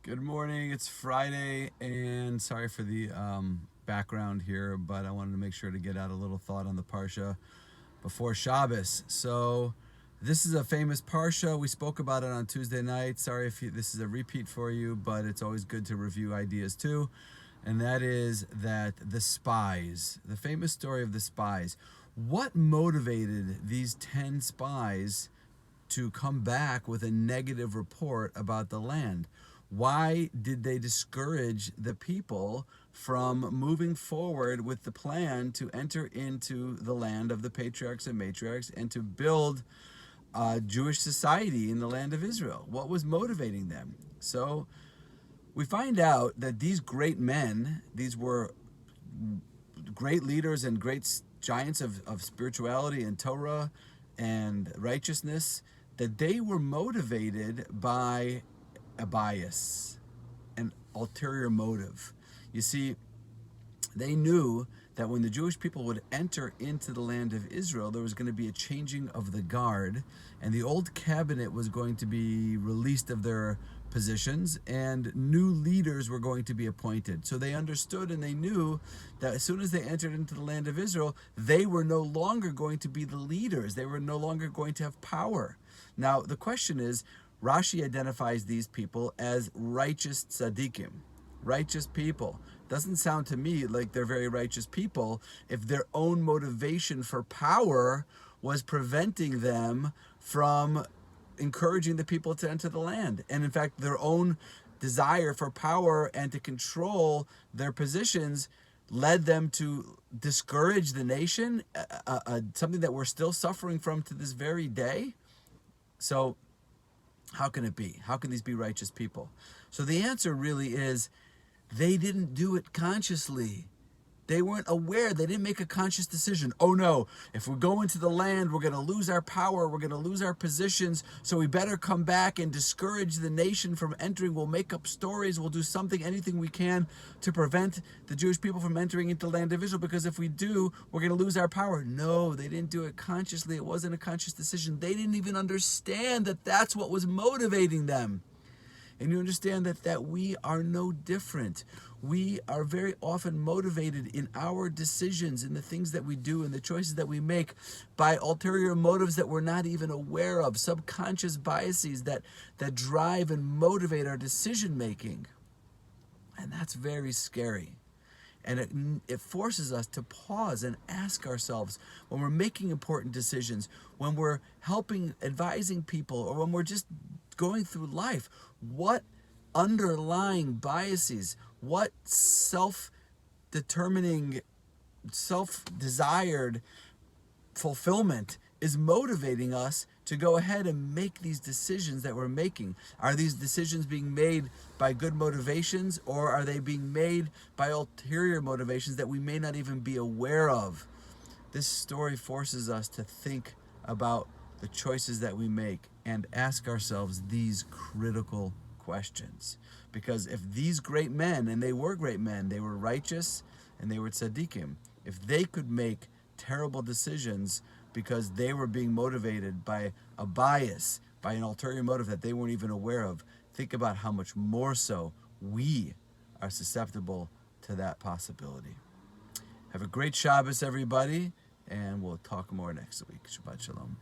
Good morning. It's Friday, and sorry for the background here, but I wanted to make sure to get out a little thought on the Parsha before Shabbos. So, this is a famous Parsha. We spoke about it on Tuesday night. Sorry if this is a repeat for you, but it's always good to review ideas too. And that is that the spies, the famous story of the spies. What motivated these 10 spies to come back with a negative report about the land? Why did they discourage the people from moving forward with the plan to enter into the land of the patriarchs and matriarchs and to build Jewish society in the land of Israel? What was motivating them? So we find out that these great men, these were great leaders and great giants of spirituality and Torah and righteousness, that they were motivated by a bias, an ulterior motive. You see, they knew that when the Jewish people would enter into the land of Israel, there was going to be a changing of the guard, and the old cabinet was going to be released of their positions, and new leaders were going to be appointed. So they understood and they knew that as soon as they entered into the land of Israel, they were no longer going to be the leaders. They were no longer going to have power. Now, the question is, Rashi identifies these people as righteous tzaddikim, righteous people. Doesn't sound to me like they're very righteous people if their own motivation for power was preventing them from encouraging the people to enter the land. And in fact, their own desire for power and to control their positions led them to discourage the nation, something that we're still suffering from to this very day. So how can it be? How can these be righteous people? So the answer really is they didn't do it consciously. They weren't aware. They didn't make a conscious decision. Oh no, if we go into the land, we're going to lose our power. We're going to lose our positions. So we better come back and discourage the nation from entering. We'll make up stories. We'll do something, anything we can to prevent the Jewish people from entering into the land of Israel. Because if we do, we're going to lose our power. No, they didn't do it consciously. It wasn't a conscious decision. They didn't even understand that that's what was motivating them. And you understand that we are no different. We are very often motivated in our decisions, in the things that we do, and the choices that we make by ulterior motives that we're not even aware of, subconscious biases that drive and motivate our decision making. And that's very scary. And it forces us to pause and ask ourselves when we're making important decisions, when we're advising people, or when we're just going through life, what underlying biases, what self-determining, self-desired fulfillment is motivating us to go ahead and make these decisions that we're making? Are these decisions being made by good motivations, or are they being made by ulterior motivations that we may not even be aware of? This story forces us to think about the choices that we make and ask ourselves these critical questions. Because if these great men, and they were great men, they were righteous and they were tzaddikim, if they could make terrible decisions because they were being motivated by a bias, by an ulterior motive that they weren't even aware of, think about how much more so we are susceptible to that possibility. Have a great Shabbos, everybody, and we'll talk more next week. Shabbat Shalom.